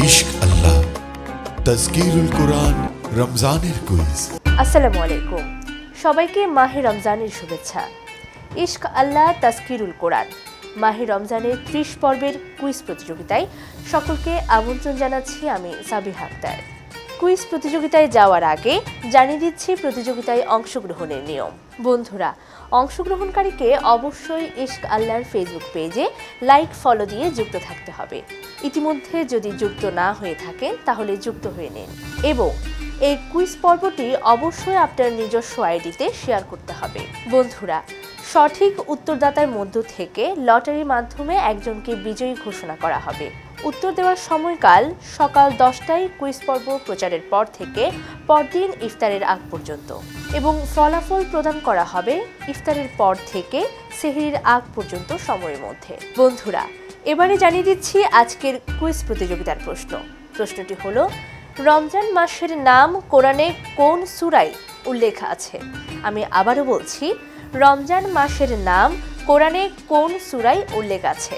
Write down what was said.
ইশক আল্লাহ তাজকিরুল কোরআন রমজানের কুইজ। আসসালামু আলাইকুম, সবাইকে মাহে রমজানের শুভেচ্ছা। ইশক আল্লাহ তাজকিরুল কোরআন মাহে রমজানের 30 পর্বের কুইজ প্রতিযোগিতায় সকলকে আমন্ত্রণ জানাচ্ছি আমি সাবিহা আক্তার। কুইজ প্রতিযোগিতায় যাওয়ার আগে জানিয়ে দিচ্ছি প্রতিযোগিতায় অংশগ্রহণের নিয়ম। বন্ধুরা, অংশগ্রহণকারীকে অবশ্যই ইশক আল্লাহর ফেসবুক পেজে লাইক ফলো দিয়ে যুক্ত থাকতে হবে। ইতিমধ্যে যদি যুক্ত না হয়ে থাকেন তাহলে যুক্ত হয়ে নিন এবং এই কুইজ পর্বটি অবশ্যই আপনার নিজস্ব আইডিতে শেয়ার করতে হবে। বন্ধুরা, সঠিক উত্তরদাতার মধ্য থেকে লটারির মাধ্যমে একজনকে বিজয়ী ঘোষণা করা হবে। উত্তর দেওয়ার সময়কাল সকাল 10টায় কুইজ পর্ব প্রচারের পর থেকে পরদিন ইফতারের আগ পর্যন্ত এবং ফলাফল প্রদান করা হবে ইফতারের পর থেকে সেহরির আগ পর্যন্ত সময়ের মধ্যে। বন্ধুরা, এবারে জানিয়ে দিচ্ছি আজকের কুইজ প্রতিযোগিতার প্রশ্ন। প্রশ্নটি হলো, রমজান মাসের নাম কোরআনে কোন সূরায় উল্লেখ আছে? আমি আবারও বলছি, রমজান মাসের নাম কোরআনে কোন সূরায় উল্লেখ আছে?